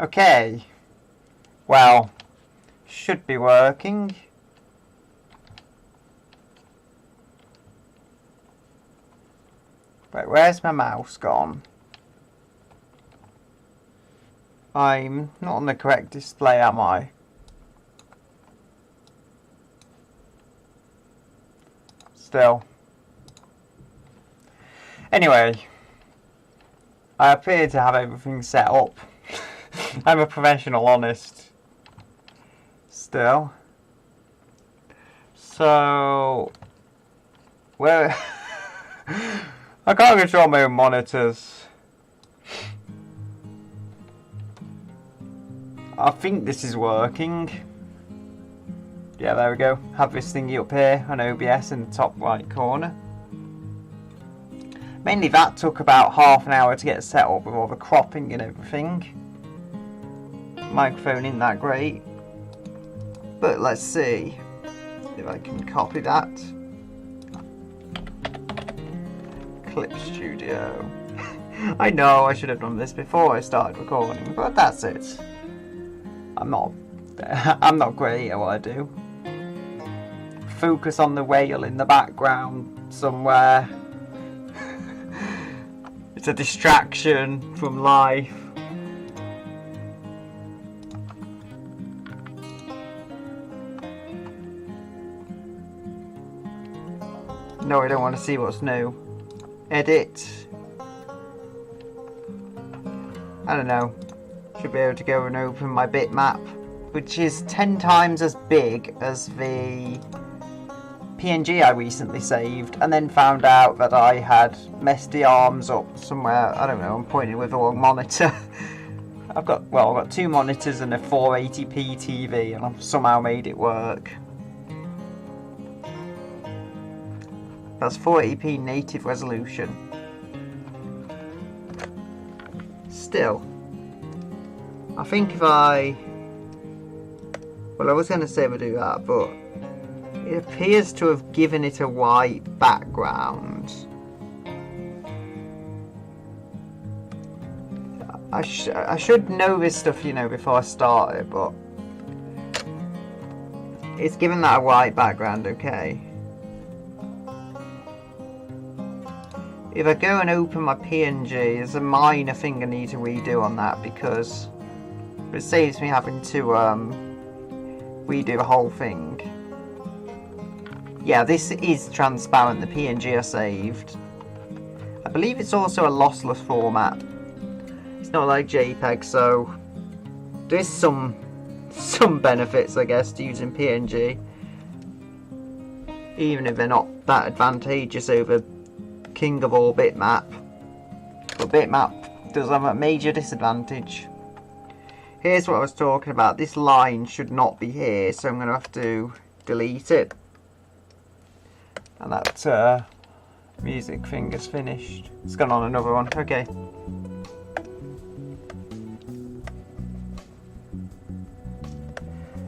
Okay. Well, should be working. Wait, where's my mouse gone? I'm not on the correct display, am I? Still. Anyway, I appear to have everything set up. I'm a professional, honest. Still. So, where... I can't control my own monitors. I think this is working. Yeah, there we go. Have this thingy up here on OBS in the top right corner. Mainly that took about half an hour to get set up with all the cropping and everything. Microphone isn't that great. But let's see if I can copy that. Clip Studio. I know I should have done this before I started recording, but that's it. I'm not great at what I do. Focus on the whale in the background somewhere. It's a distraction from life. No, I don't want to see what's new. Edit. I don't know. Should be able to go and open my bitmap, which is 10 times as big as the PNG I recently saved, and then found out that I had messed the arms up somewhere. I don't know, I'm pointing with the wrong monitor. I've got 2 monitors and a 480p TV, and I've somehow made it work. That's 480p native resolution. Still, I think if I... Well, I was going to say we'll do that, but it appears to have given it a white background. I should know this stuff, you know, before I start it, but it's given that a white background, okay. If I go and open my PNG, there's a minor thing I need to redo on that, because it saves me having to redo the whole thing. Yeah, this is transparent, the PNG I saved. I believe it's also a lossless format. It's not like JPEG, so there's some benefits, I guess, to using PNG. Even if they're not that advantageous over king of all bitmap. But bitmap does have a major disadvantage. Here's what I was talking about. This line should not be here, so I'm going to have to delete it. And that music thing is finished. It's gone on another one. Okay.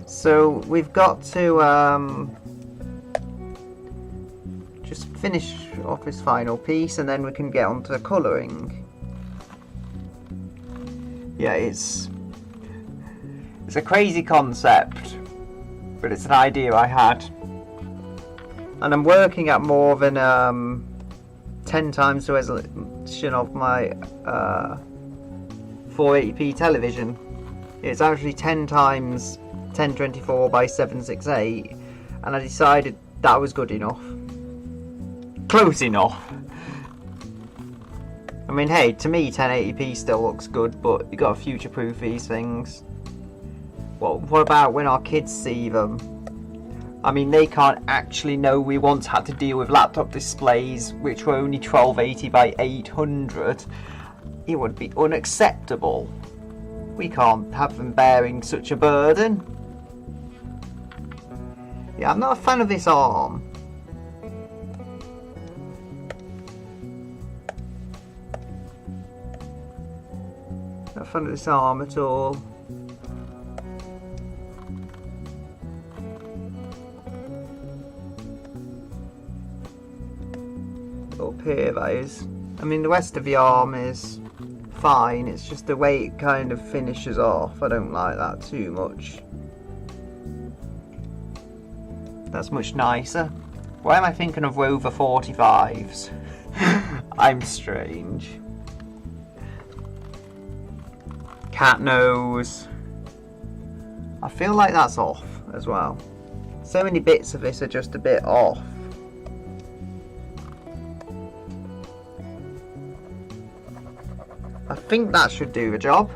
So we've got to just finish off this final piece, and then we can get onto colouring. Yeah, it's a crazy concept, but it's an idea I had, and I'm working at more than 10 times the resolution of my 480p television. It's actually 10 times 1024 by 768, and I decided that was good enough. Close enough. I mean, hey, to me 1080p still looks good, but you got to future-proof these things. Well, what about when our kids see them? I mean, they can't actually know we once had to deal with laptop displays which were only 1280 by 800. It would be unacceptable. We can't have them bearing such a burden. Yeah, I'm not a fan of this arm. Not a fan of this arm at all. Up here, that is. I mean, the rest of the arm is fine, it's just the way it kind of finishes off. I don't like that too much. That's much nicer. Why am I thinking of Rover 45s? I'm strange. Cat nose. I feel like that's off as well. So many bits of this are just a bit off. I think that should do the job.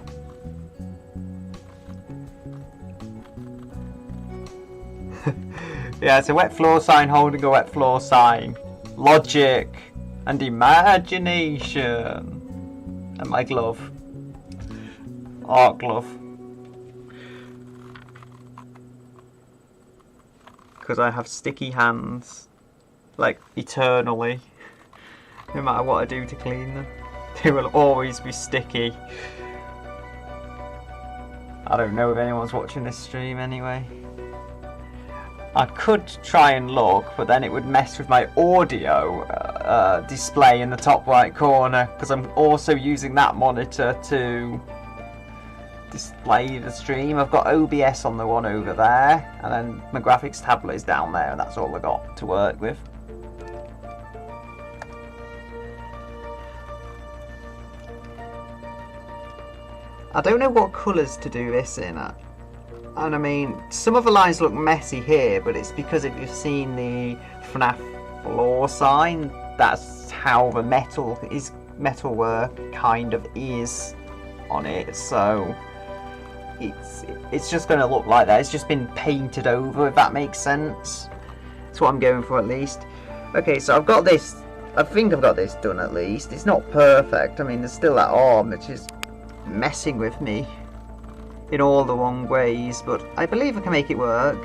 Yeah, it's a wet floor sign holding a wet floor sign. Logic and imagination. And my glove. Art glove. Because I have sticky hands. Like, eternally. No matter what I do to clean them. They will always be sticky. I don't know if anyone's watching this stream anyway. I could try and look, but then it would mess with my audio display in the top right corner, because I'm also using that monitor to display the stream. I've got OBS on the one over there, and then my graphics tablet is down there, and that's all I got to work with. I don't know what colours to do this in. And I mean, some of the lines look messy here, but it's because if you've seen the FNAF floor sign, that's how the metalwork kind of is on it. So it's just going to look like that. It's just been painted over, if that makes sense. That's what I'm going for, at least. Okay, so I've got this. I think I've got this done at least. It's not perfect. I mean, there's still that arm which is messing with me in all the wrong ways, but I believe I can make it work.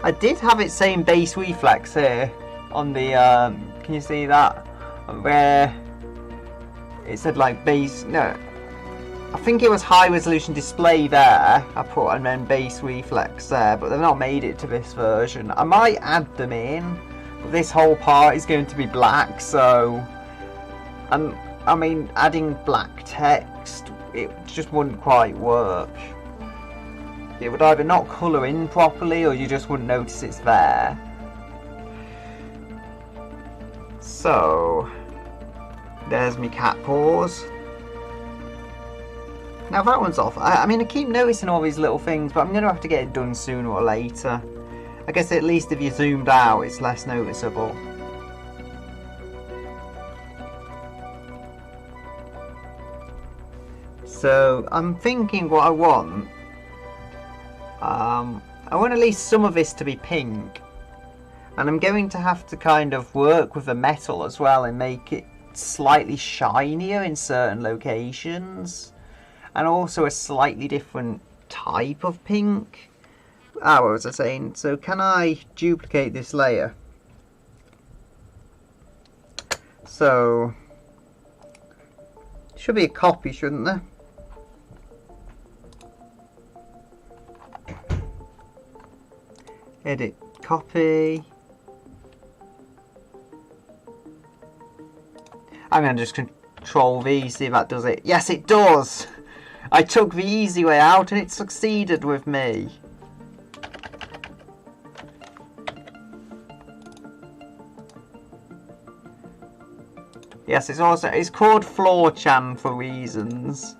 I did have it saying base reflex here on the can you see that, where it said like base, no, I think it was high resolution display there I put, and then base reflex there, but they've not made it to this version. I might add them in, but this whole part is going to be black, so, and I mean, adding black text, it just wouldn't quite work. It would either not colour in properly, or you just wouldn't notice it's there. So, there's me cat paws. Now that one's off. I mean, I keep noticing all these little things, but I'm going to have to get it done sooner or later. I guess at least if you zoomed out, it's less noticeable. So, I'm thinking what I want. I want at least some of this to be pink, and I'm going to have to kind of work with the metal as well and make it slightly shinier in certain locations, and also a slightly different type of pink. What was I saying? So can I duplicate this layer? So should be a copy, shouldn't there? Edit, copy. I'm going to just Control V, see if that does it. Yes, it does! I took the easy way out and it succeeded with me. Yes, it's called Floor Chan for reasons.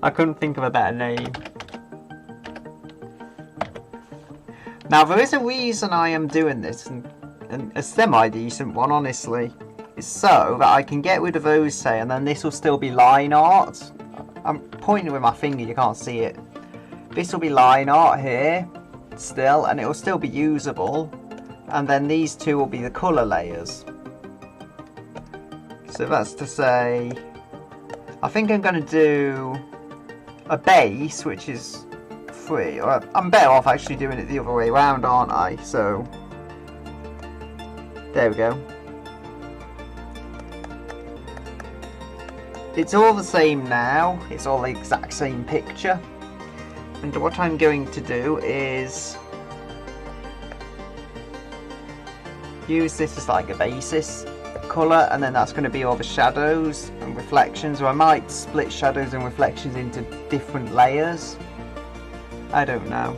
I couldn't think of a better name. Now, there is a reason I am doing this, and a semi-decent one, honestly. It's so that I can get rid of those, say, and then this will still be line art. I'm pointing with my finger, you can't see it. This will be line art here, still, and it will still be usable. And then these two will be the colour layers. So that's to say, I think I'm going to do a base, which is free. Or I'm better off actually doing it the other way around, aren't I? So there we go. It's all the same now. It's all the exact same picture. And what I'm going to do is use this as like a basis. colour, and then that's going to be all the shadows and reflections, or I might split shadows and reflections into different layers. I don't know.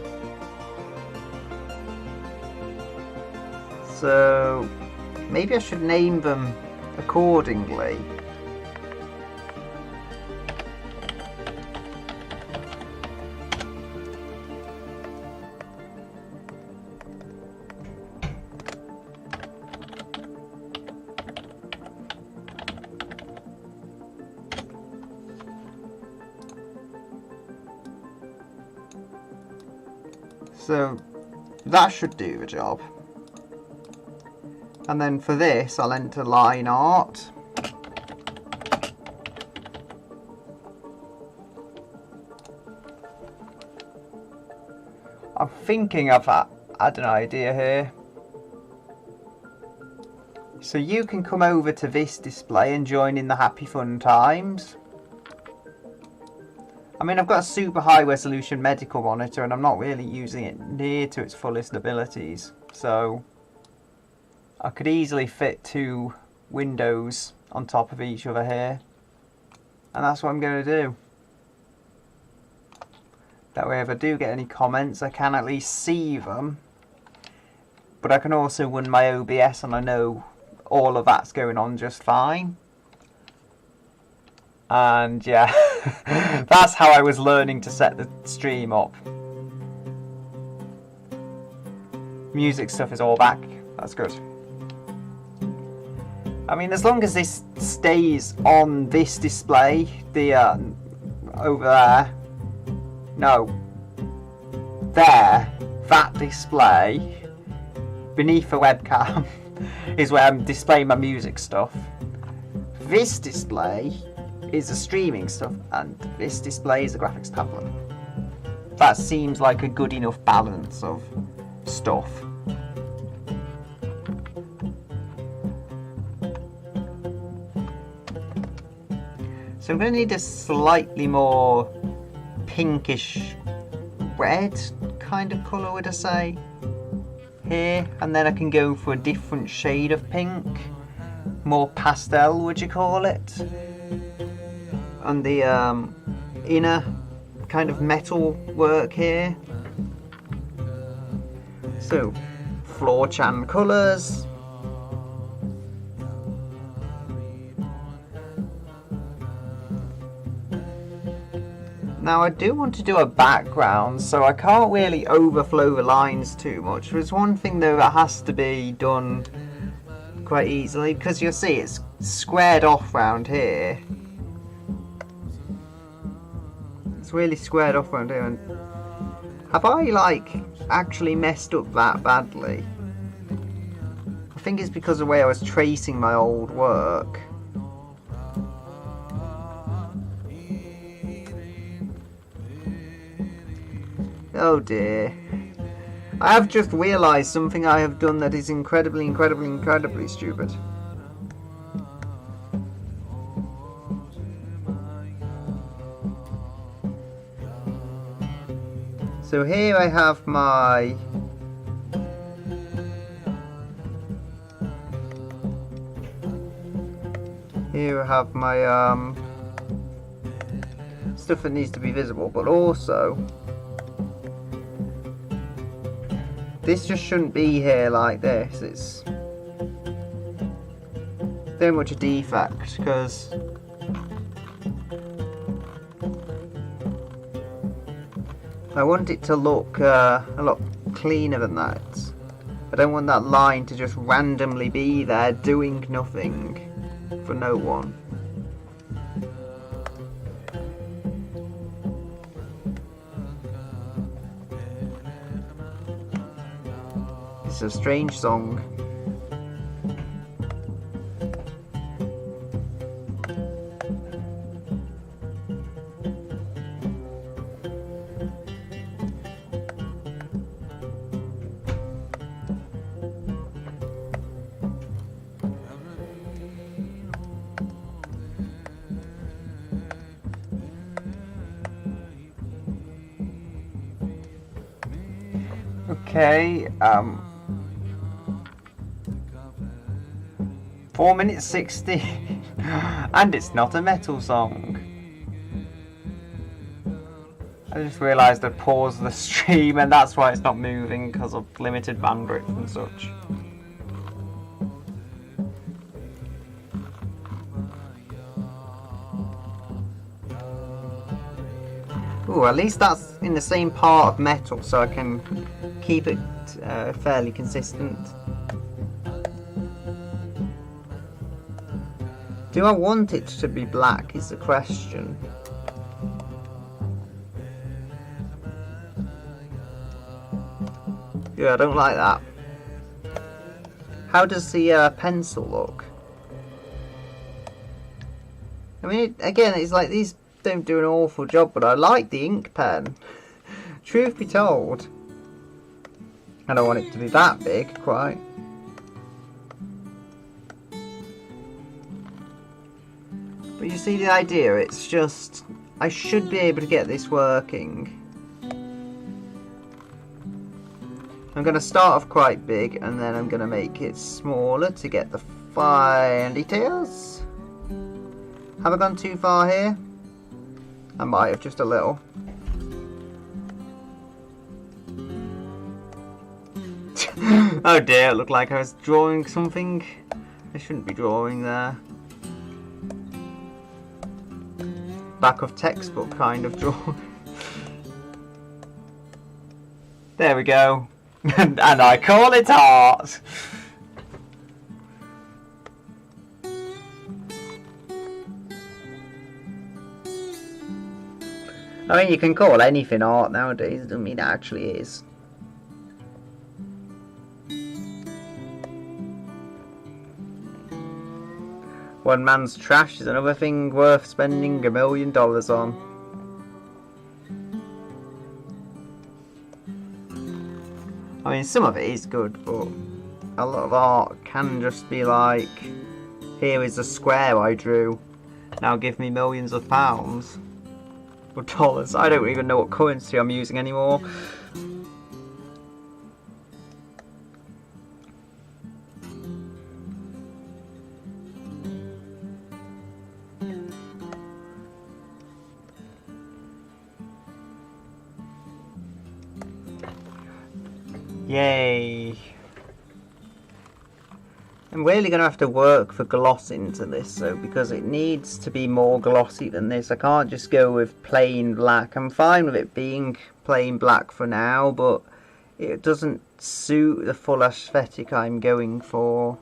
So maybe I should name them accordingly. So that should do the job. And then for this, I'll enter line art. I'm thinking I've had an idea here. So you can come over to this display and join in the happy fun times. I mean, I've got a super high resolution medical monitor and I'm not really using it near to its fullest abilities. So I could easily fit 2 windows on top of each other here. And that's what I'm going to do. That way if I do get any comments, I can at least see them. But I can also run my OBS and I know all of that's going on just fine. And yeah, that's how I was learning to set the stream up. Music stuff is all back. That's good. I mean, as long as this stays on this display, the over there, no, there, that display beneath the webcam is where I'm displaying my music stuff. This display is the streaming stuff, and this display is the graphics tablet. That seems like a good enough balance of stuff. So I'm going to need a slightly more pinkish red kind of colour, would I say, here, and then I can go for a different shade of pink, more pastel, would you call it? And the inner kind of metal work here. So, floor chan colours. Now I do want to do a background, so I can't really overflow the lines too much. There's one thing though that has to be done quite easily, because you'll see it's squared off round here. It's really squared off around here. And have I like actually messed up that badly? I think it's because of the way I was tracing my old work. Oh dear. I have just realised something I have done that is incredibly stupid. So here I have my stuff that needs to be visible, but also this just shouldn't be here like this. It's very much a defect, because I want it to look a lot cleaner than that. I don't want that line to just randomly be there doing nothing for no one. It's a strange song. Okay, 4 minutes 60. And it's not a metal song. I just realised I paused the stream and that's why it's not moving, because of limited bandwidth and such. Ooh, at least that's in the same part of metal, so I can keep it fairly consistent. Do I want it to be black is the question. Yeah, I don't like that. How does the pencil look? I mean, again, it's like these don't do an awful job, but I like the ink pen. Truth be told. I don't want it to be that big, quite. But you see the idea, it's just, I should be able to get this working. I'm going to start off quite big and then I'm going to make it smaller to get the fine details. Have I gone too far here? I might have, just a little. Oh dear, it looked like I was drawing something I shouldn't be drawing there. Back of textbook kind of drawing. There we go. And I call it art. I mean, you can call anything art nowadays, doesn't mean it actually is. One man's trash is another thing worth spending $1 million on. I mean, some of it is good, but a lot of art can just be like, here is a square I drew, now give me millions of pounds. Or dollars. I don't even know what currency I'm using anymore. Yay. I'm really going to have to work for gloss into this though, because it needs to be more glossy than this. I can't just go with plain black. I'm fine with it being plain black for now, but it doesn't suit the full aesthetic I'm going for.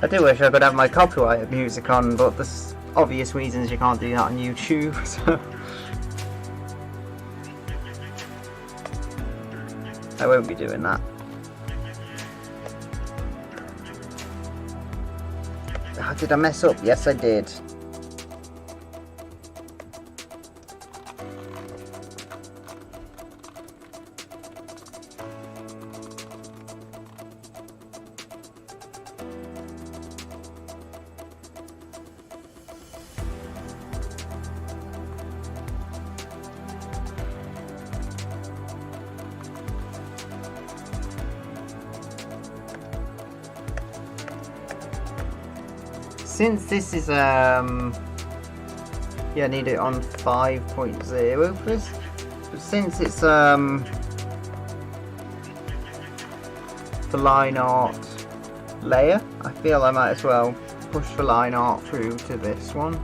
I do wish I could have my copyrighted music on, but there's obvious reasons you can't do that on YouTube, so I won't be doing that. Did I mess up? Yes, I did. Since this is yeah, I need it on 5.0 for this. But since it's for line art layer, I feel I might as well push the line art through to this one.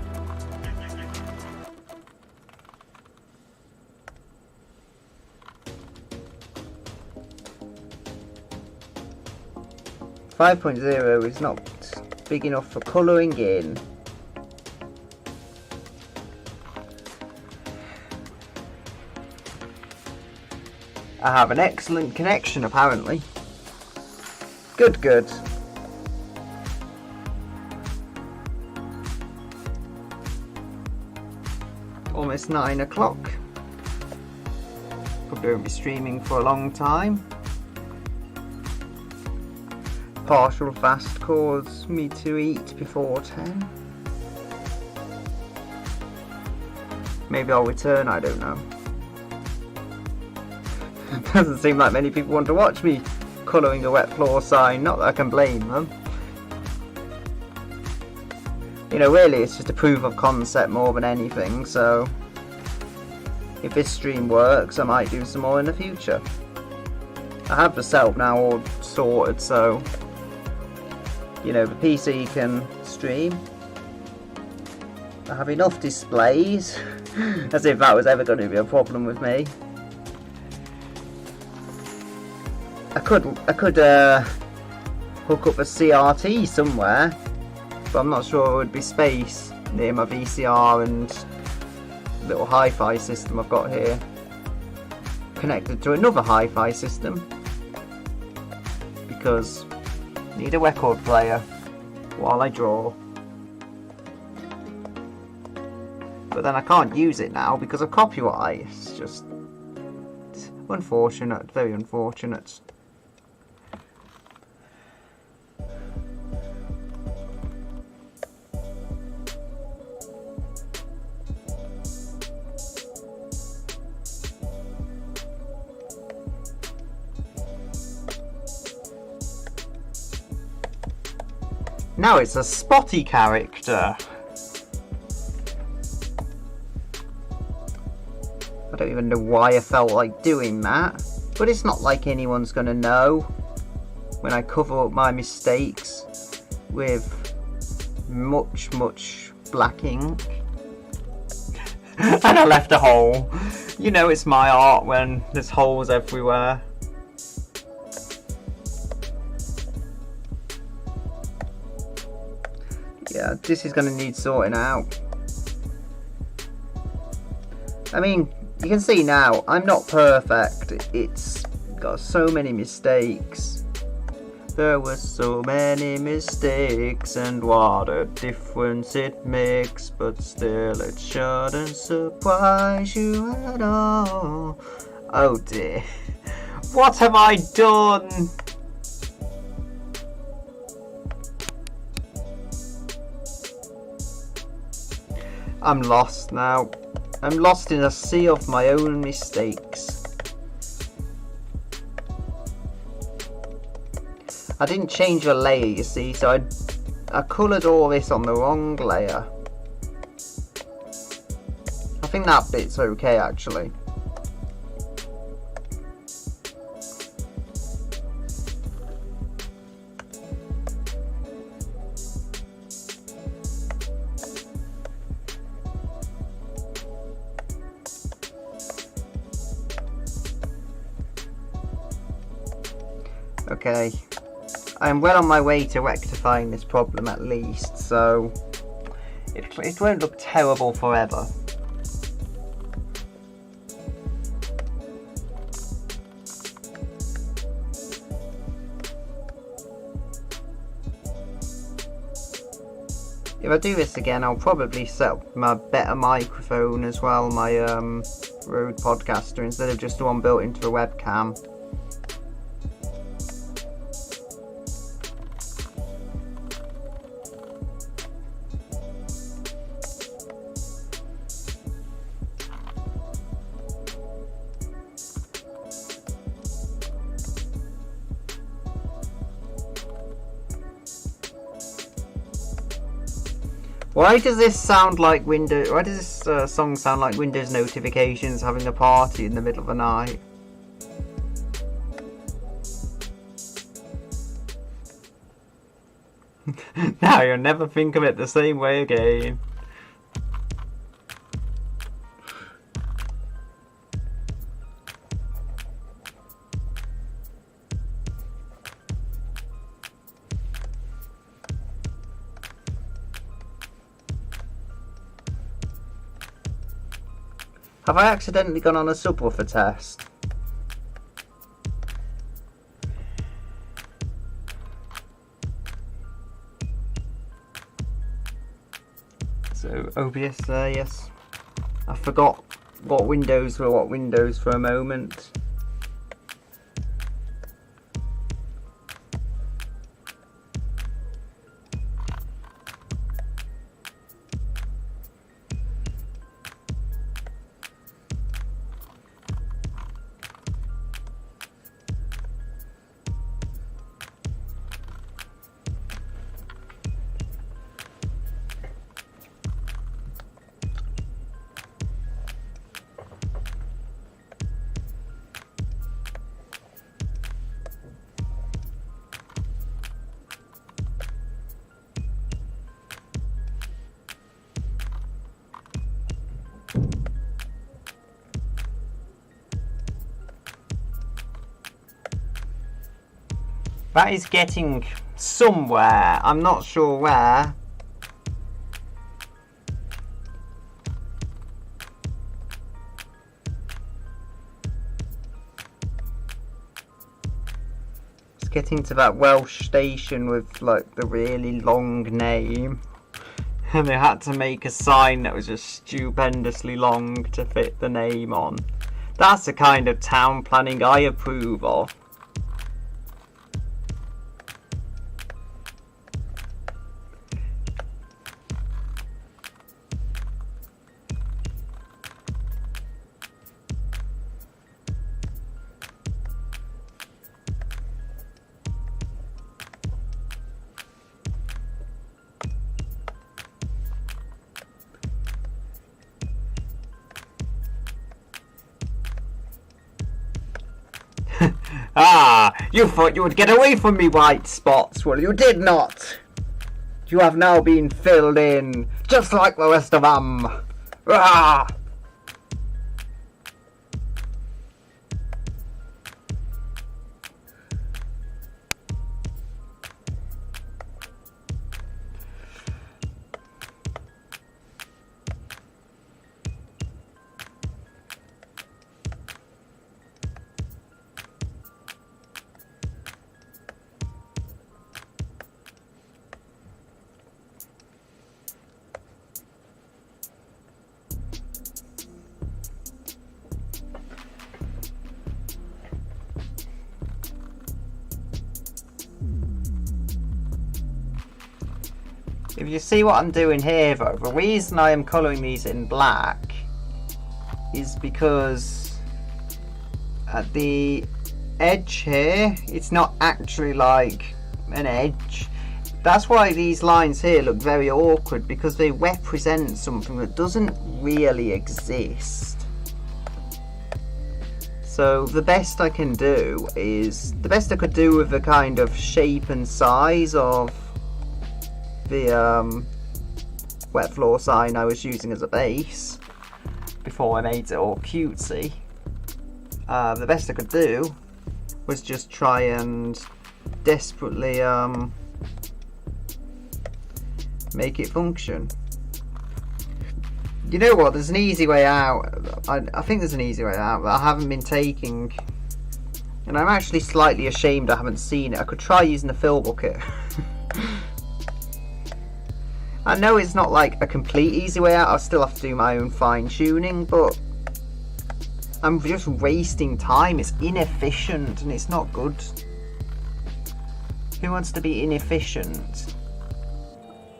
.0 is not big enough for colouring in. I have an excellent connection apparently. Good. Almost 9 o'clock. Probably won't be streaming for a long time. Partial fast cause me to eat before 10. Maybe I'll return, I don't know. Doesn't seem like many people want to watch me colouring a wet floor sign, not that I can blame them. You know, really it's just a proof of concept more than anything, so if this stream works I might do some more in the future. I have the setup now all sorted, so you know, the PC can stream. I have enough displays, as if that was ever going to be a problem with me. I could hook up a CRT somewhere, but I'm not sure there would be space near my VCR and little hi-fi system I've got here, connected to another hi-fi system, because I need a record player while I draw. But then I can't use it now because of copyright. It's just unfortunate, very unfortunate. Now it's a spotty character. I don't even know why I felt like doing that, but it's not like anyone's gonna know when I cover up my mistakes with much black ink. And I left a hole. You know it's my art when there's holes everywhere. Yeah, this is going to need sorting out. I mean, you can see now, I'm not perfect. It's got so many mistakes. There were so many mistakes, and what a difference it makes. But still, it shouldn't surprise you at all. Oh dear. What have I done? I'm lost now. I'm lost in a sea of my own mistakes. I didn't change the layer, you see, so I coloured all this on the wrong layer. I think that bit's okay, actually. Okay, I'm well on my way to rectifying this problem at least, so it won't look terrible forever. If I do this again, I'll probably set up my better microphone as well, my Rode Podcaster, instead of just the one built into the webcam. Why does this sound like Windows? Why does this song sound like Windows notifications having a party in the middle of the night? Now you'll never think of it the same way again. Have I accidentally gone on a subwoofer test? So OBS there, yes. I forgot what windows were what windows for a moment. That is getting somewhere. I'm not sure where. It's getting to that Welsh station with like the really long name. And they had to make a sign that was just stupendously long to fit the name on. That's the kind of town planning I approve of. Ah, you thought you would get away from me, white spots. Well, you did not. You have now been filled in, just like the rest of them. Ah! If you see what I'm doing here though, the reason I am colouring these in black is because at the edge here, it's not actually like an edge. That's why these lines here look very awkward, because they represent something that doesn't really exist. So the best I can do is, the best I could do with the kind of shape and size of the wet floor sign I was using as a base before I made it all cutesy, the best I could do was just try and desperately make it function. You know what, there's an easy way out. I think there's an easy way out that I haven't been taking, and I'm actually slightly ashamed I haven't seen it. I could try using the fill bucket. I know it's not like a complete easy way out, I'll still have to do my own fine tuning, but I'm just wasting time. It's inefficient and it's not good. Who wants to be inefficient?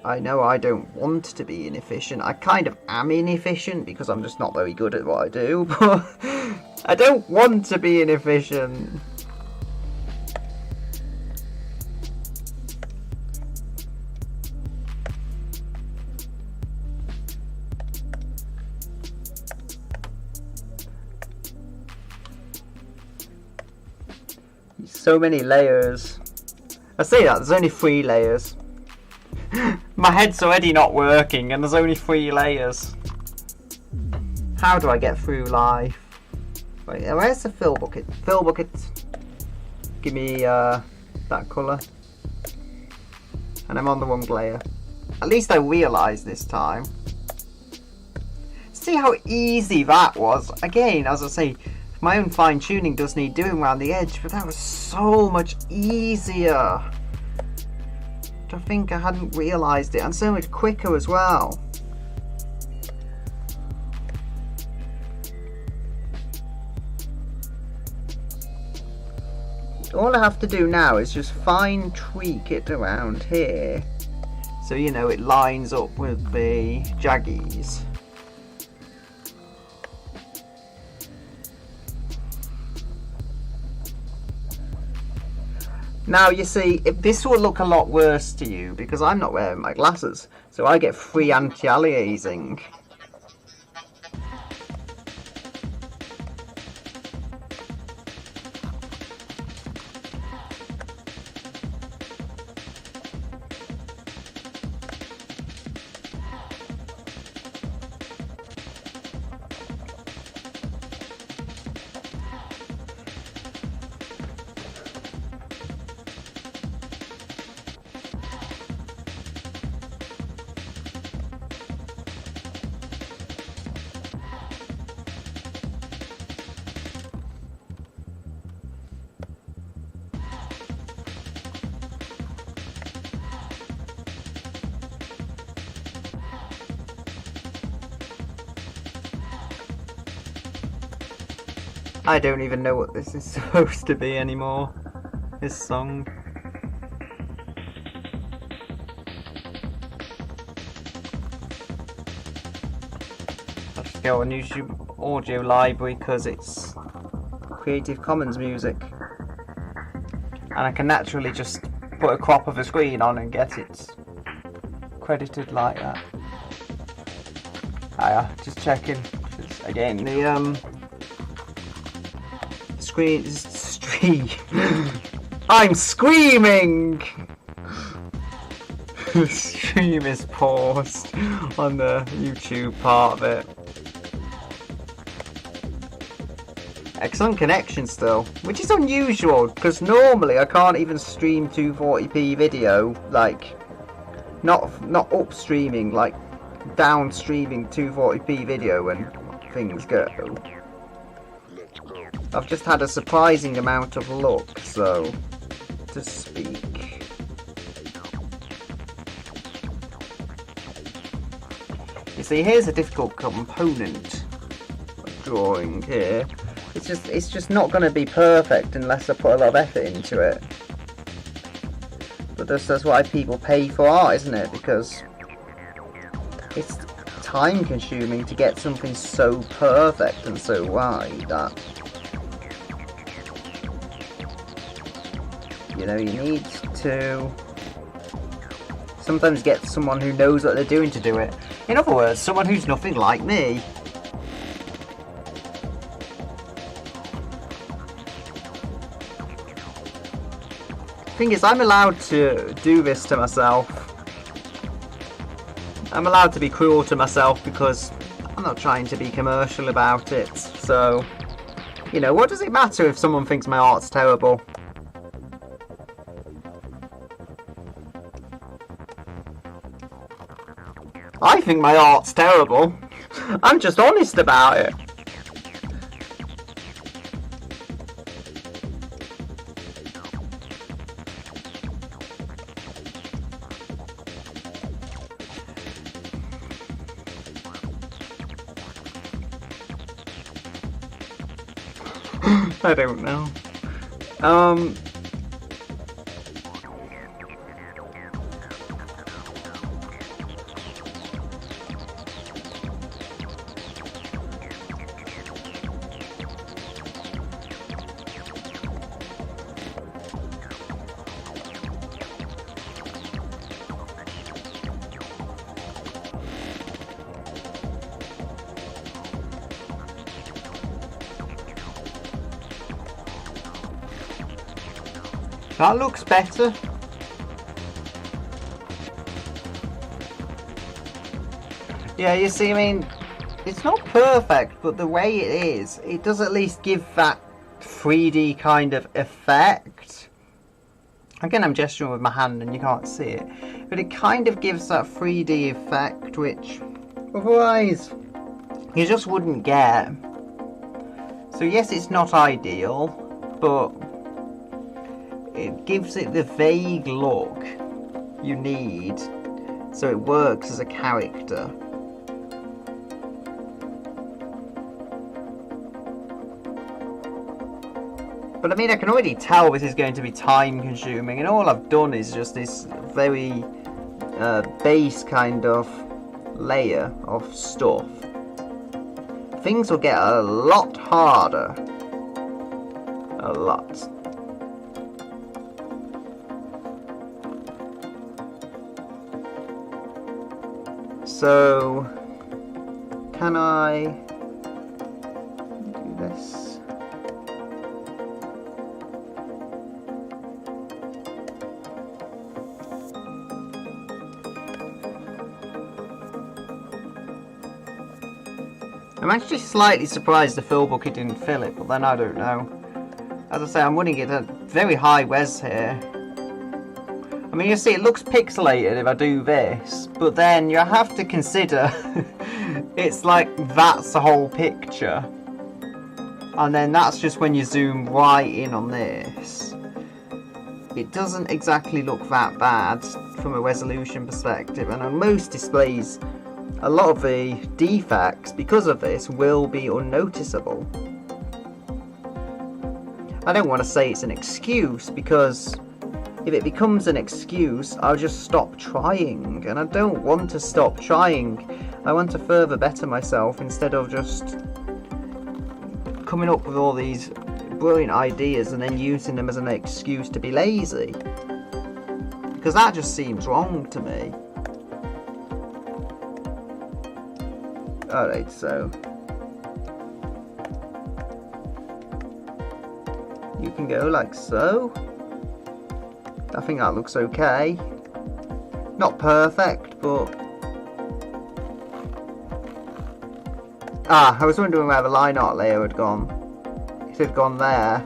I know I don't want to be inefficient. I kind of am inefficient because I'm just not very good at what I do, but I don't want to be inefficient. So many layers. I say that, there's only 3 layers. My head's already not working and there's only 3 layers. How do I get through life? Wait, where's the fill bucket? Fill bucket. Give me that colour. And I'm on the wrong layer. At least I realised this time. See how easy that was? Again, as I say, my own fine tuning does need doing around the edge, but that was so much easier. I think I hadn't realised it, and so much quicker as well. All I have to do now is just fine tweak it around here, so you know it lines up with the jaggies. Now you see, this will look a lot worse to you because I'm not wearing my glasses, so I get free anti-aliasing. I don't even know what this is supposed to be anymore, this song. I'll just go on YouTube Audio Library because it's Creative Commons music. And I can naturally just put a crop of a screen on and get it credited like that. Ah, yeah, just checking. Again, the screen is stream. I'm screaming! The stream is paused on the YouTube part of it. Excellent connection still, which is unusual because normally I can't even stream 240p video, like not up streaming, like down streaming 240p video when things go. I've just had a surprising amount of luck, so to speak. You see, here's a difficult component of drawing here. It's just not going to be perfect unless I put a lot of effort into it. But that's why people pay for art, isn't it? Because it's time consuming to get something so perfect and so wide that, you know, you need to sometimes get someone who knows what they're doing to do it. In other words, someone who's nothing like me. Thing is, I'm allowed to do this to myself. I'm allowed to be cruel to myself because I'm not trying to be commercial about it. So, you know, what does it matter if someone thinks my art's terrible? I think my art's terrible. I'm just honest about it. I don't know. That looks better. Yeah, you see, I mean, it's not perfect, but the way it is, it does at least give that 3D kind of effect. Again, I'm gesturing with my hand and you can't see it, but it kind of gives that 3D effect, which otherwise you just wouldn't get. So yes, it's not ideal, but it gives it the vague look you need so it works as a character. But I mean, I can already tell this is going to be time consuming, and all I've done is just this very base kind of layer of stuff. Things will get a lot harder. A lot. So, can I do this? I'm actually slightly surprised the fill bucket didn't fill it, but then I don't know. As I say, I'm running it at very high res here. I mean, you see, it looks pixelated if I do this, but then you have to consider it's like that's the whole picture. And then that's just when you zoom right in on this. It doesn't exactly look that bad from a resolution perspective, and on most displays, a lot of the defects, because of this, will be unnoticeable. I don't want to say it's an excuse, because if it becomes an excuse, I'll just stop trying, and I don't want to stop trying. I want to further better myself instead of just coming up with all these brilliant ideas and then using them as an excuse to be lazy. Because that just seems wrong to me. Alright, so you can go like so. I think that looks okay. Not perfect, but I was wondering where the line art layer had gone. It had gone there.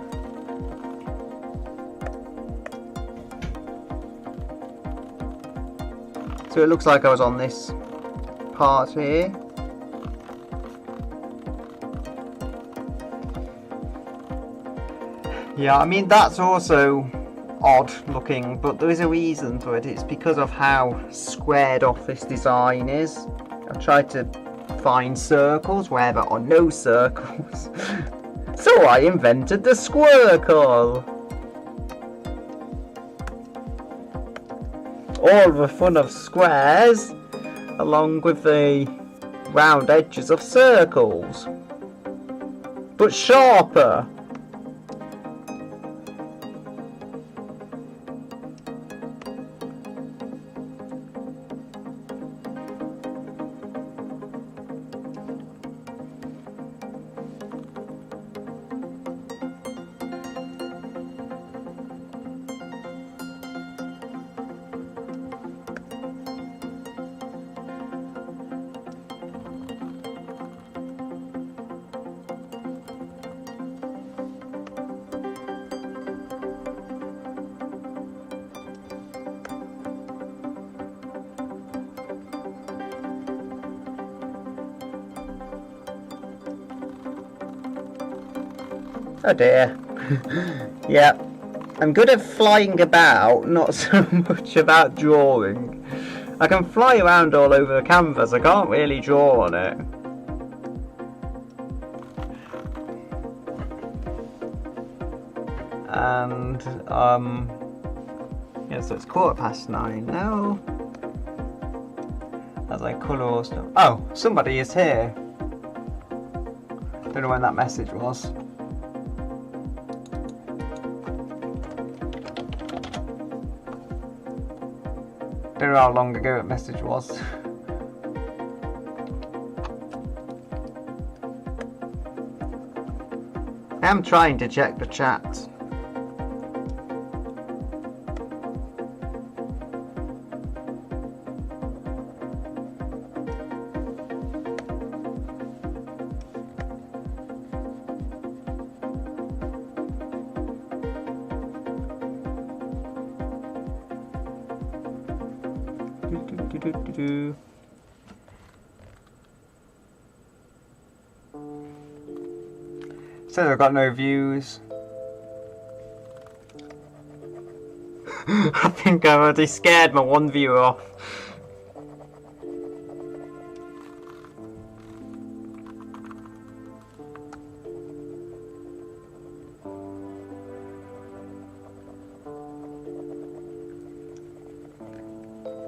So it looks like I was on this part here. Yeah, I mean, that's also odd looking, but there is a reason for it. It's because of how squared off this design is. I've tried to find circles where there are no circles. So I invented the squircle. All the fun of squares, along with the round edges of circles, but sharper. Oh dear. Yeah, I'm good at flying about, not so much about drawing. I can fly around all over the canvas, I can't really draw on it. And, yeah, so it's 9:15 now. As I colour stuff. Oh, somebody is here. Don't know when that message was. Don't know how long ago that message was. I'm trying to check the chat. So I've got no views. I think I've already scared my one viewer off.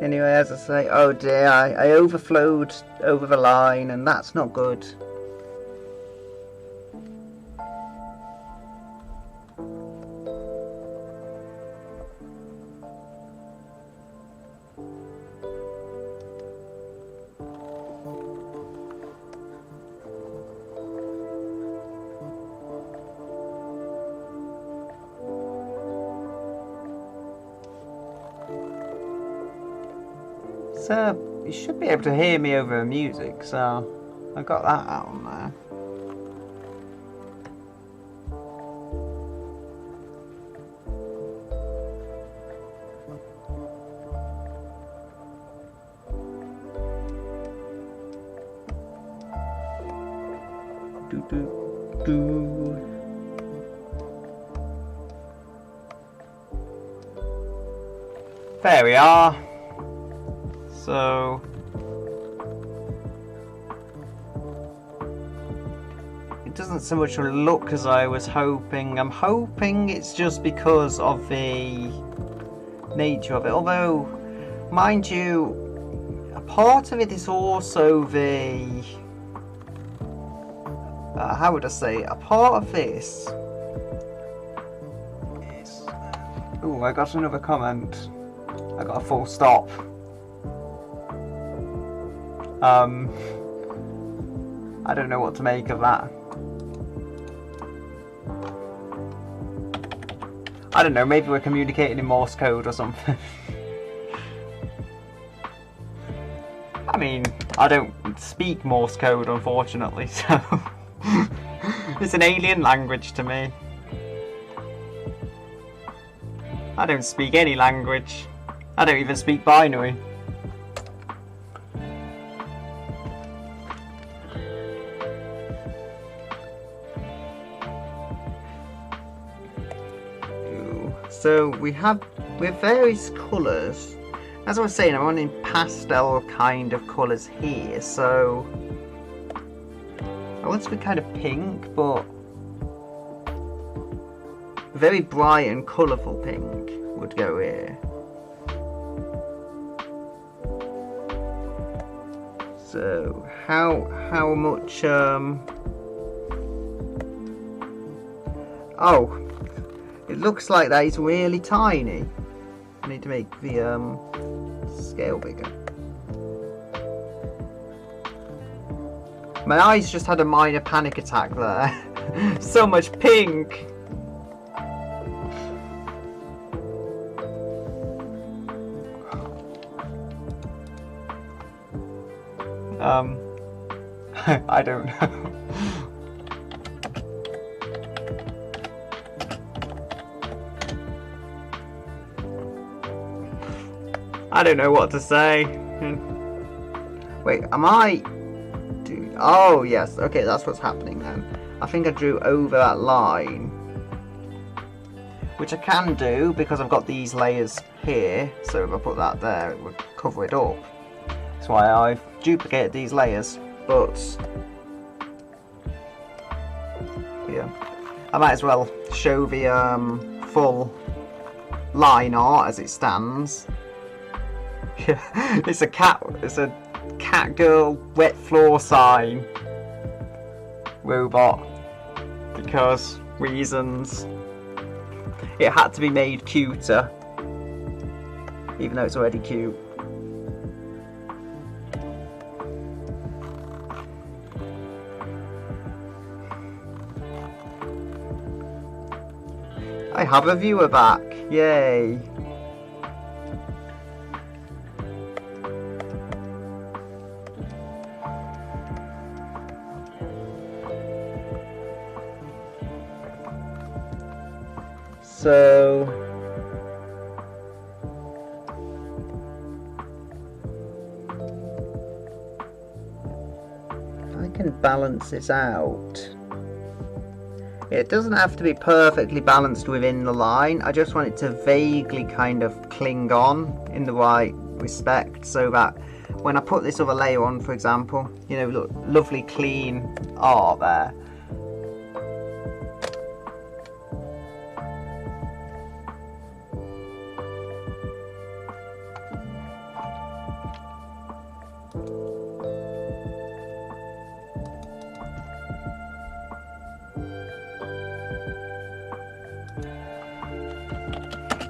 Anyway, as I say, oh dear, I overflowed over the line, and that's not good. So, you should be able to hear me over the music, so I got that out on there. Do do do. There we are. So it doesn't so much look as I was hoping. I'm hoping it's just because of the nature of it. Although, mind you, a part of it is also the how would I say? A part of this is. Oh, I got another comment. I got a full stop. I don't know what to make of that. I don't know, maybe we're communicating in Morse code or something. I mean, I don't speak Morse code, unfortunately, so it's an alien language to me. I don't speak any language. I don't even speak binary. So we have with various colours. As I was saying, I'm on in pastel kind of colours here, so I want to be kind of pink, but very bright and colourful pink would go here. So how much oh, it looks like that is really tiny. I need to make the scale bigger. My eyes just had a minor panic attack there. So much pink. I don't know. I don't know what to say. Wait, am I... Dude. Oh, yes. Okay, that's what's happening then. I think I drew over that line. Which I can do because I've got these layers here. So if I put that there, it would cover it up. That's why I've duplicated these layers. But... yeah. I might as well show the full line art as it stands. It's a cat girl wet floor sign robot because reasons. It had to be made cuter, even though it's already cute. I have a viewer back, yay! So I can balance this out. It doesn't have to be perfectly balanced within the line. I just want it to vaguely kind of cling on in the right respect, so that when I put this other layer on, for example, you know, look, lovely clean art there.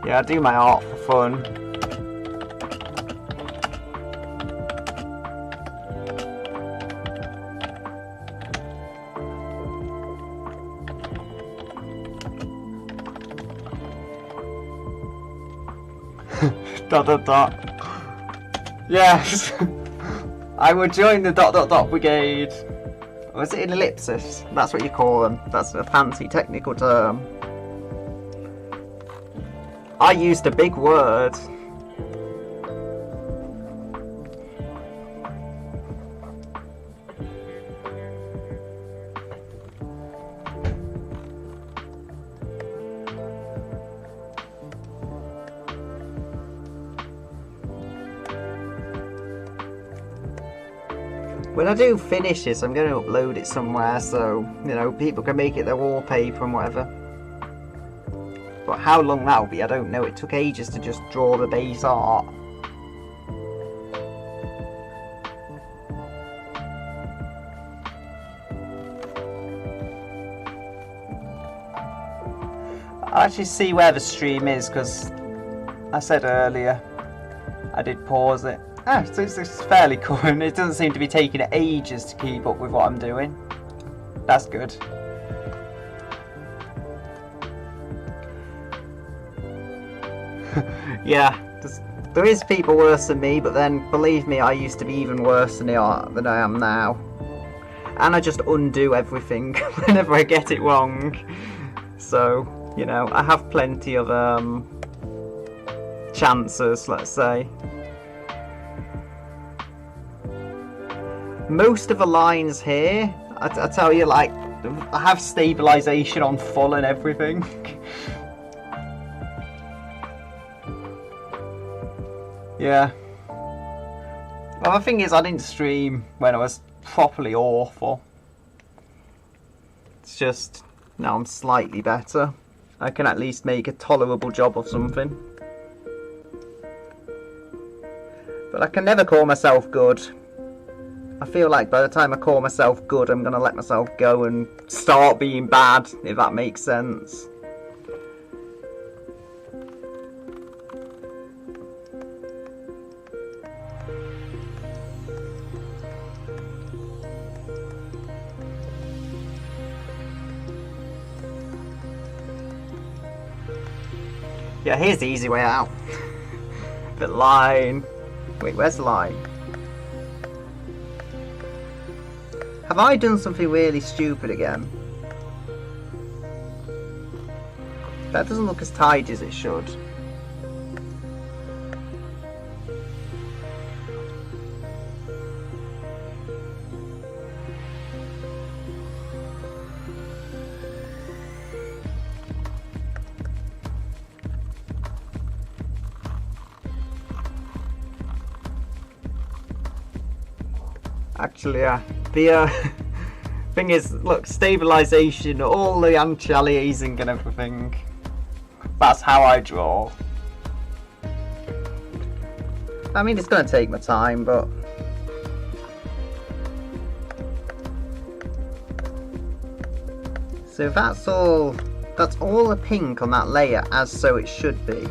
Yeah, I do my art for fun. dot dot dot. Yes! I would join the dot dot dot brigade. Or is it an ellipsis? That's what you call them. That's a fancy technical term. I used a big word. When I do finish this, I'm going to upload it somewhere so, you know, people can make it their wallpaper and whatever. But how long that'll be, I don't know. It took ages to just draw the base art. I'll actually see where the stream is, because I said earlier I did pause it. Ah, so it's fairly current. It doesn't seem to be taking ages to keep up with what I'm doing. That's good. Yeah, there is people worse than me, but then believe me, I used to be even worse than I am now. And I just undo everything whenever I get it wrong. So, you know, I have plenty of chances, let's say. Most of the lines here, I tell you, like, I have stabilization on full and everything. Yeah. Well, the thing is, I didn't stream when I was properly awful. It's just, now I'm slightly better. I can at least make a tolerable job of something. But I can never call myself good. I feel like by the time I call myself good, I'm going to let myself go and start being bad, if that makes sense. Yeah, here's the easy way out. The line. Wait, where's the line? Have I done something really stupid again? That doesn't look as tidy as it should. Actually, the thing is, look, stabilization, all the anti-aliasing and everything. That's how I draw. I mean, it's going to take my time, but... So that's all the pink on that layer, as so it should be.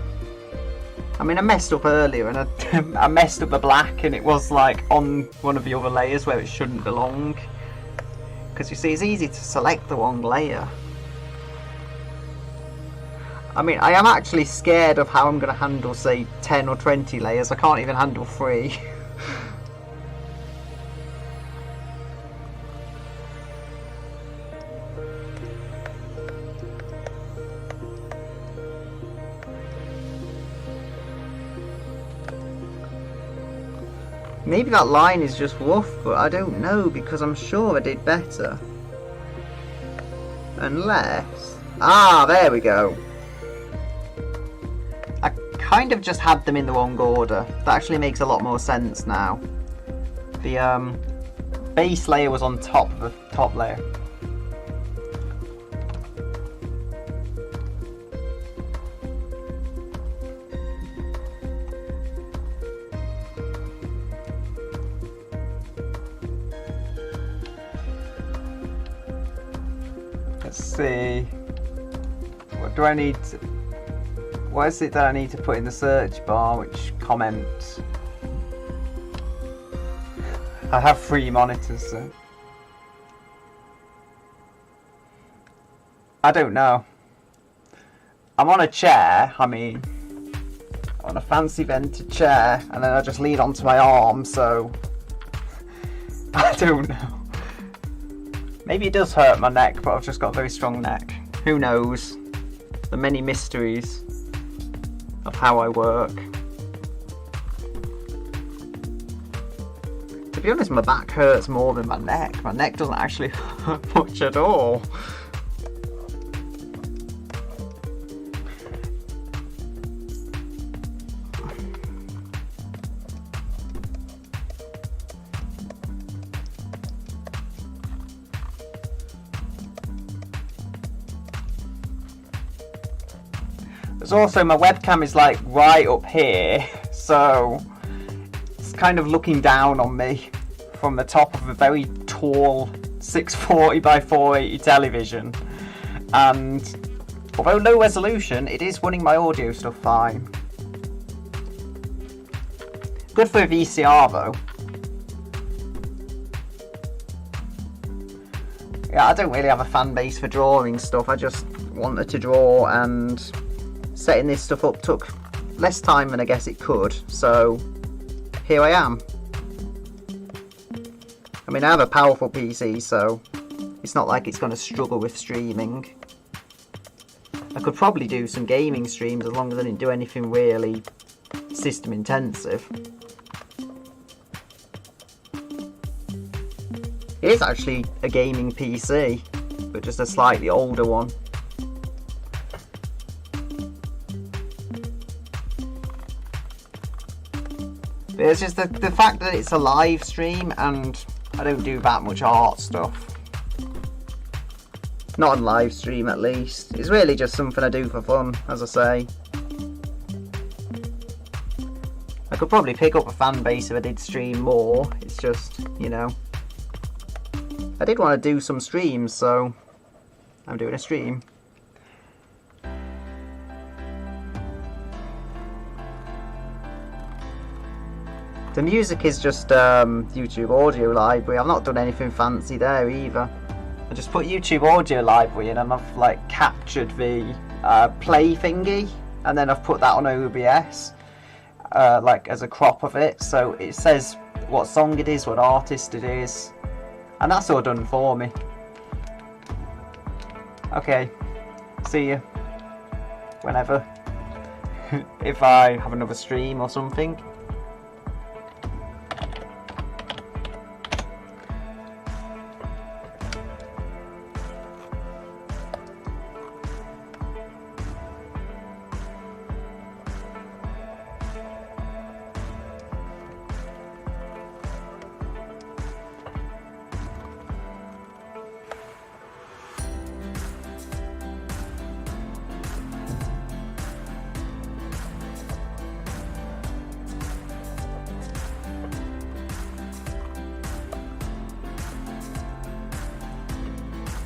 I mean, I messed up earlier, and I messed up the black, and it was like on one of the other layers where it shouldn't belong. Because you see, it's easy to select the wrong layer. I mean, I am actually scared of how I'm going to handle, say, 10 or 20 layers. I can't even handle 3. Maybe that line is just rough, but I don't know, because I'm sure I did better. Unless... Ah, there we go. I kind of just had them in the wrong order. That actually makes a lot more sense now. The base layer was on top of the top layer. Let's see. What do I need to... What is it that I need to put in the search bar? Which comment? I have 3 monitors, so... I don't know. I'm on a chair, I mean... on a fancy vented chair, and then I just lean onto my arm, so... I don't know. Maybe it does hurt my neck, but I've just got a very strong neck. Who knows? The many mysteries of how I work. To be honest, my back hurts more than my neck. My neck doesn't actually hurt much at all. There's also, my webcam is like right up here, so it's kind of looking down on me from the top of a very tall 640 by 480 television, and although low resolution, it is running my audio stuff fine. Good for a VCR though. Yeah, I don't really have a fan base for drawing stuff. I just wanted to draw, and setting this stuff up took less time than I guess it could, so here I am. I mean, I have a powerful PC, so it's not like it's going to struggle with streaming. I could probably do some gaming streams as long as I didn't do anything really system intensive. It is actually a gaming PC, but just a slightly older one. But it's just the fact that it's a live stream, and I don't do that much art stuff. Not on live stream, at least. It's really just something I do for fun, as I say. I could probably pick up a fan base if I did stream more. It's just, you know, I did want to do some streams, so I'm doing a stream. The music is just YouTube Audio Library. I've not done anything fancy there either. I just put YouTube Audio Library in, and I've like captured the play thingy, and then I've put that on OBS like as a crop of it, so it says what song it is, what artist it is, and that's all done for me. Okay, see you whenever. If I have another stream or something.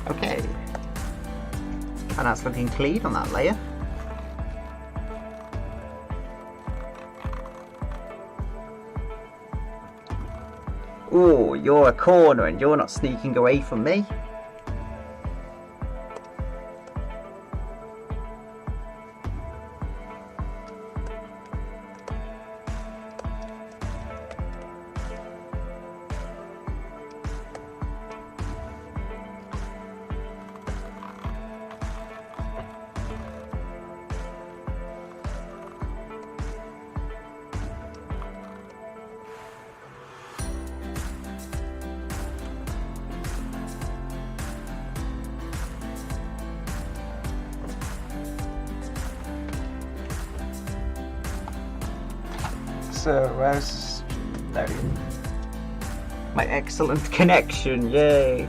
Okay, and that's looking clean on that layer. Oh, you're a corner and you're not sneaking away from me. So where's there we go. My excellent connection, yay!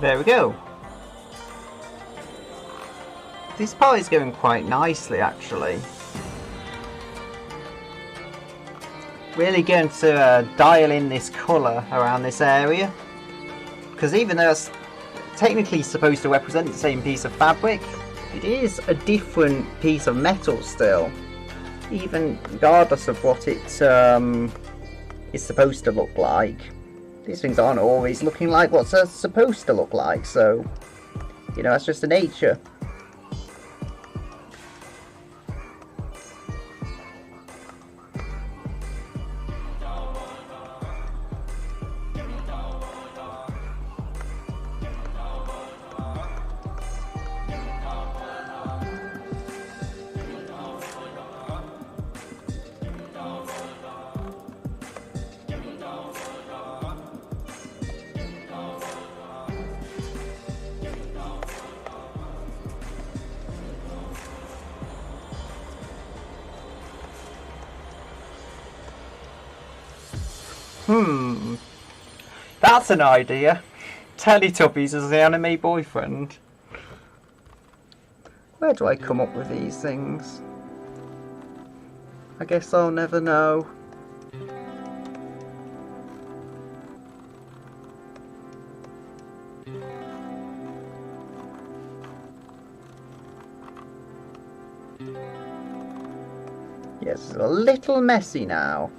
There we go. This part is going quite nicely, actually. Really going to dial in this colour around this area. Because even though it's technically supposed to represent the same piece of fabric, it is a different piece of metal still. Even regardless of what it is supposed to look like. These things aren't always looking like what's supposed to look like, so, you know, that's just the nature. That's an idea. Teletubbies as the anime boyfriend. Where do I come up with these things? I guess I'll never know. Yes, it's a little messy now.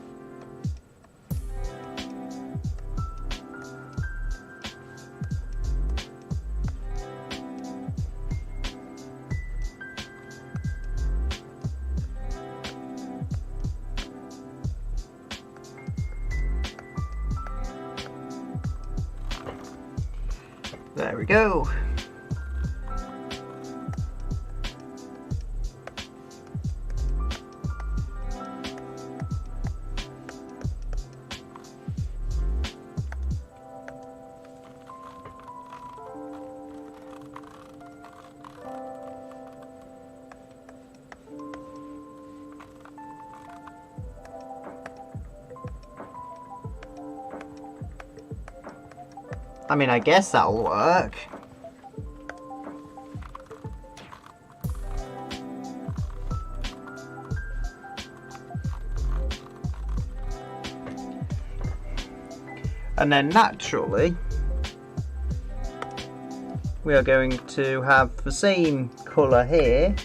There we go. I mean, I guess that'll work. And then naturally, we are going to have the same colour here.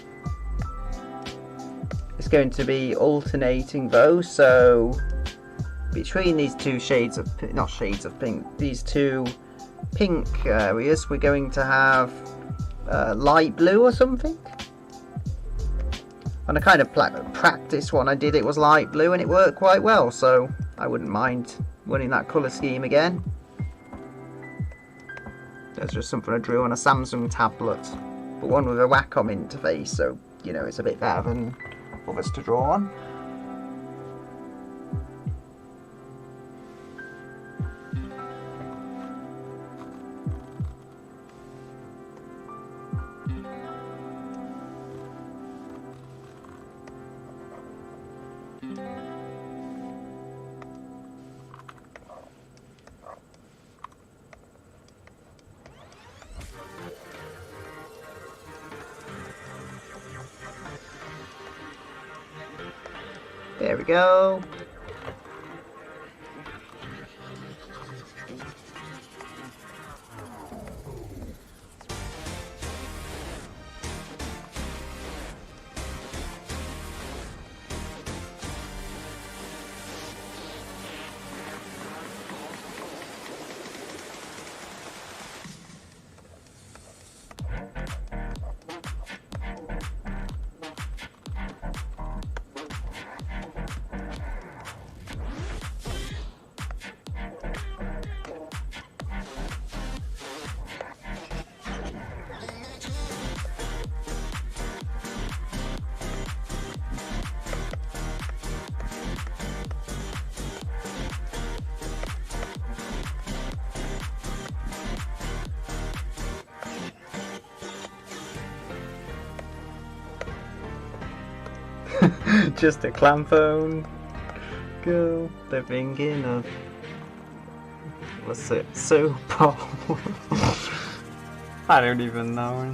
It's going to be alternating though, so between these two shades of, not shades of pink, these two pink areas, we're going to have light blue or something. On a kind of practice one I did, it was light blue and it worked quite well, so I wouldn't mind running that colour scheme again. There's just something I drew on a Samsung tablet, but one with a Wacom interface, so you know it's a bit better than others to draw on. There we go. Just a clam phone. Girl, they're thinking of, what's it, so Paul. I don't even know.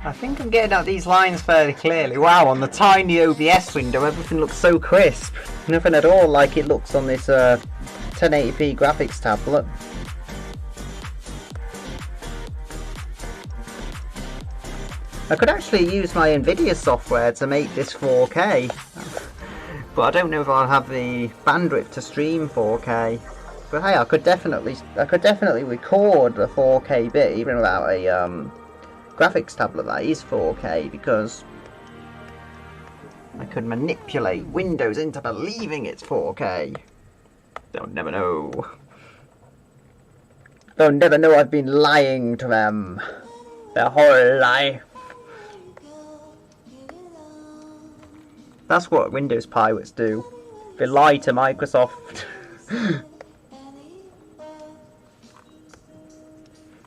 I think I'm getting out these lines fairly clearly. Wow, on the tiny OBS window everything looks so crisp. Nothing at all like it looks on this 1080p graphics tablet. I could actually use my Nvidia software to make this 4K, but I don't know if I'll have the bandwidth to stream 4K. But hey, I could definitely record a 4K bit even without a graphics tablet that is 4K, because I could manipulate Windows into believing it's 4K. They'll never know. They'll never know I've been lying to them their whole life. That's what Windows pirates do. They lie to Microsoft.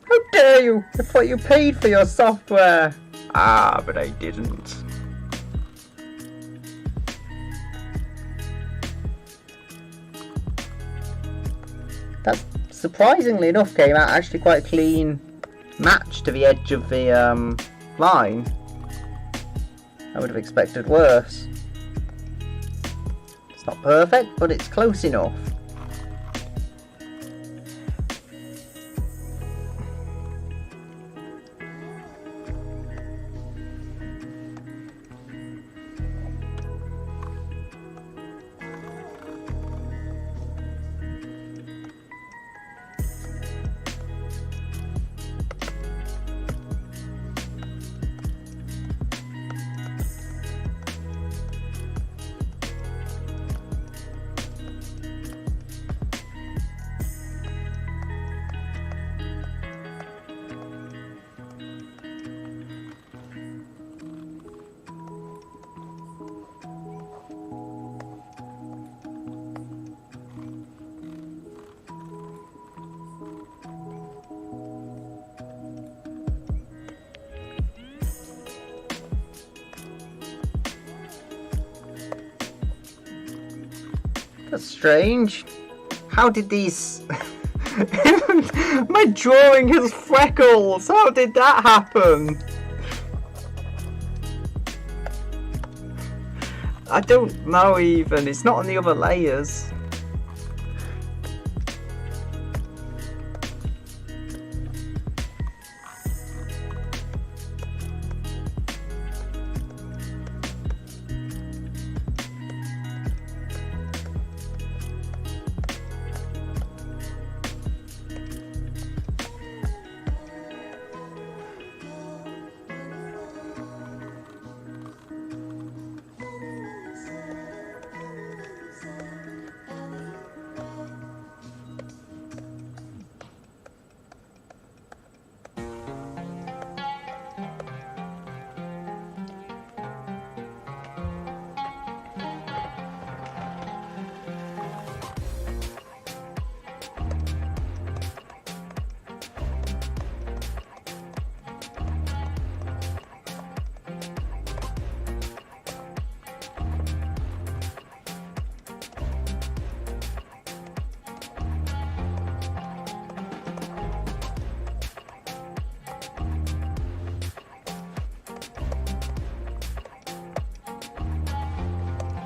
How dare you! I thought you paid for your software! Ah, but I didn't. That, surprisingly enough, came out actually quite a clean match to the edge of the line. I would have expected worse. It's not perfect, but it's close enough. That's strange. How did these... My drawing has freckles! How did that happen? I don't know even. It's not on the other layers.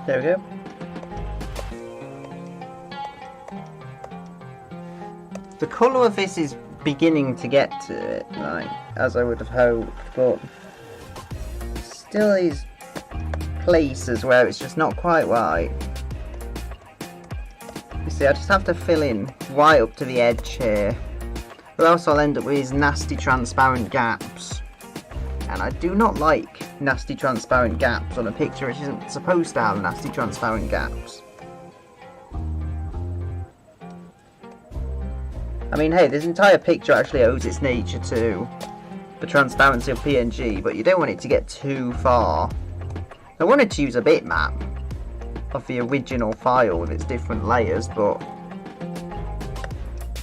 There we go. The colour of this is beginning to get to it, like, as I would have hoped, but still these places where it's just not quite right. You see, I just have to fill in right up to the edge here, or else I'll end up with these nasty transparent gaps. And I do not like nasty transparent gaps on a picture which isn't supposed to have nasty transparent gaps. I mean, hey, this entire picture actually owes its nature to the transparency of PNG, but you don't want it to get too far. I wanted to use a bitmap of the original file with its different layers, but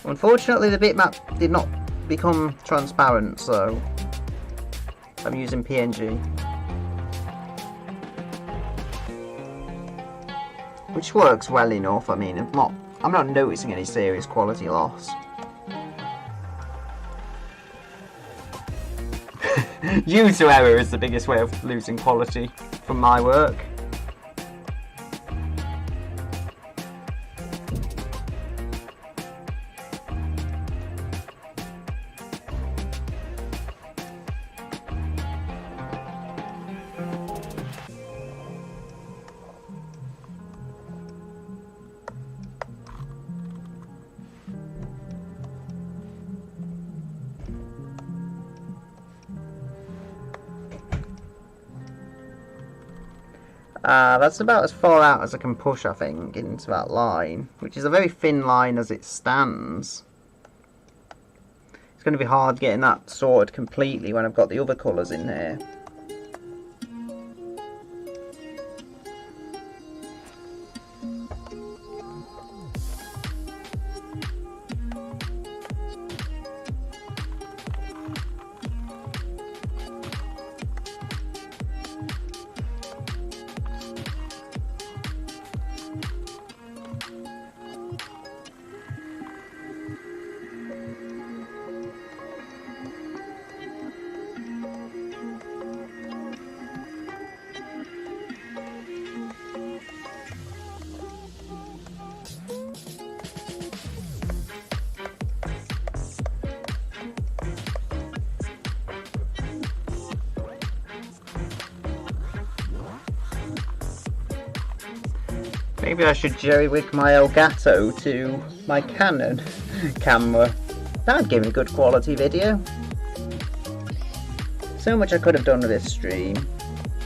unfortunately the bitmap did not become transparent, so I'm using PNG. Which works well enough. I mean, I'm not noticing any serious quality loss. User error is the biggest way of losing quality from my work. That's about as far out as I can push, I think, into that line, which is a very thin line as it stands. It's going to be hard getting that sorted completely when I've got the other colours in here. Maybe I should jerry-rig my Elgato to my Canon camera. That'd give me good quality video. So much I could have done with this stream.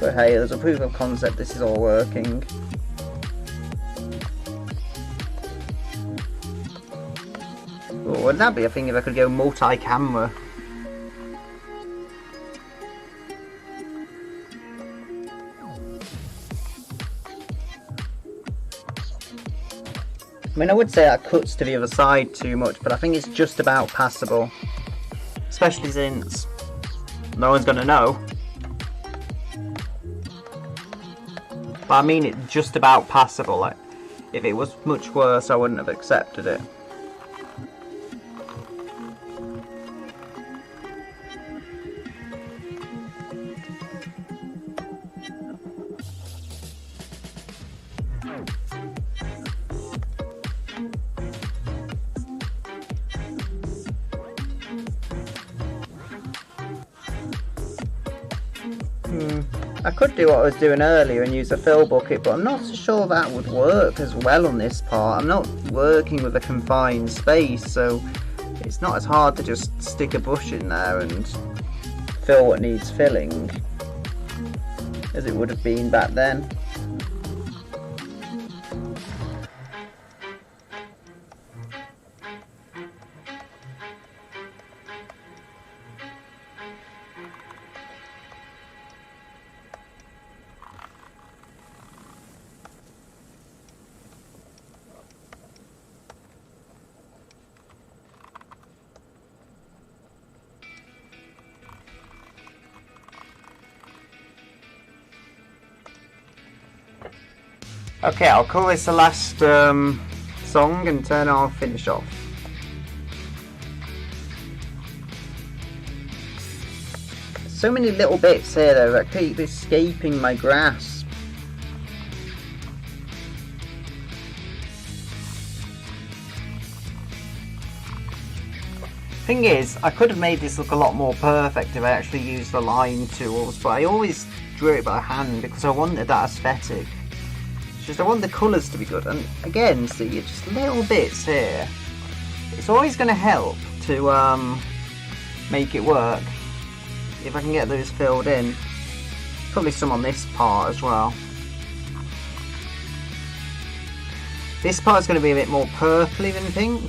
But hey, there's a proof of concept this is all working. Oh, wouldn't that be a thing if I could go multi-camera? I mean, I would say that cuts to the other side too much, but I think it's just about passable. Especially since no one's gonna know. But I mean it just about passable. Like, If it was much worse, I wouldn't have accepted it. I could do what I was doing earlier and use a fill bucket, but I'm not so sure that would work as well on this part. I'm not working with a confined space, so it's not as hard to just stick a bush in there and fill what needs filling as it would have been back then. Okay, I'll call this the last song and then I'll finish off. So many little bits here though that keep escaping my grasp. Thing is, I could have made this look a lot more perfect if I actually used the line tools, but I always drew it by hand because I wanted that aesthetic. It's just I want the colours to be good, and again, see, just little bits here. It's always going to help to make it work if I can get those filled in. Probably some on this part as well. This part's going to be a bit more purpley than pink.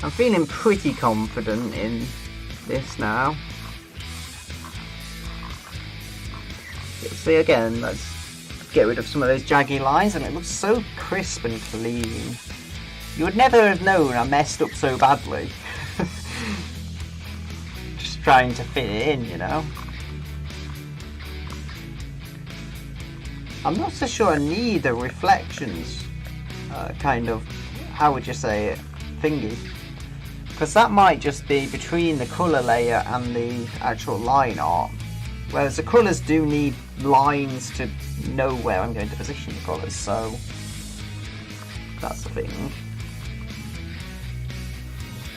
I'm feeling pretty confident in this now. See, again, let's get rid of some of those jaggy lines, and it looks so crisp and clean. You would never have known I messed up so badly. Just trying to fit it in, you know. I'm not so sure I need the reflections kind of, how would you say it, thingy. Because that might just be between the colour layer and the actual line art. Whereas the colours do need lines to know where I'm going to position the colours, so that's the thing.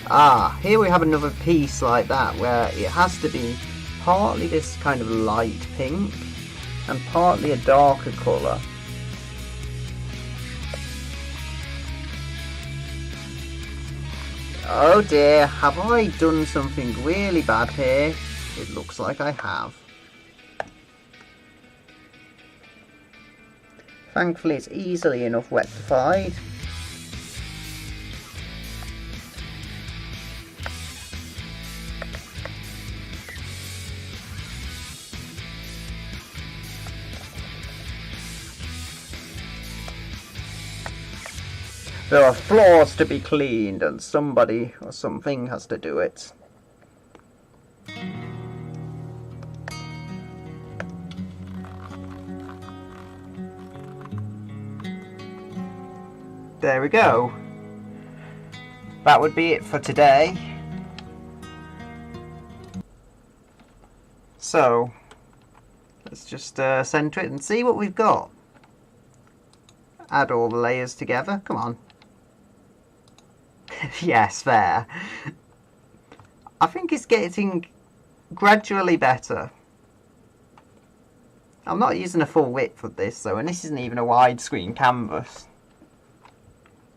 Ah, here we have another piece like that where it has to be partly this kind of light pink and partly a darker colour. Oh dear, have I done something really bad here? It looks like I have. Thankfully it's easily enough rectified. There are floors to be cleaned and somebody or something has to do it. There we go. That would be it for today. So, let's just centre it and see what we've got. Add all the layers together. Come on. Yes, there. I think it's getting gradually better. I'm not using a full width of this though, and this isn't even a widescreen canvas.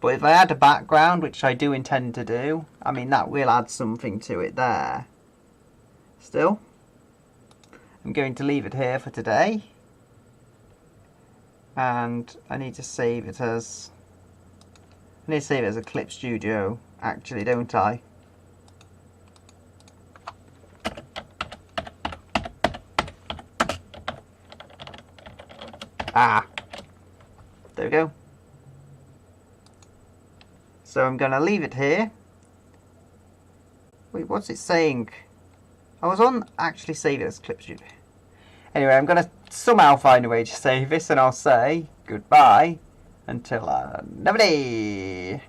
But if I add a background, which I do intend to do, I mean that will add something to it there. Still, I'm going to leave it here for today. And I need to save it as... I need to save it as a Clip Studio, actually, don't I? Ah! There we go. So I'm going to leave it here. Wait, what's it saying? I was on actually saving this clip studio. Anyway, I'm going to somehow find a way to save this, and I'll say goodbye until another day.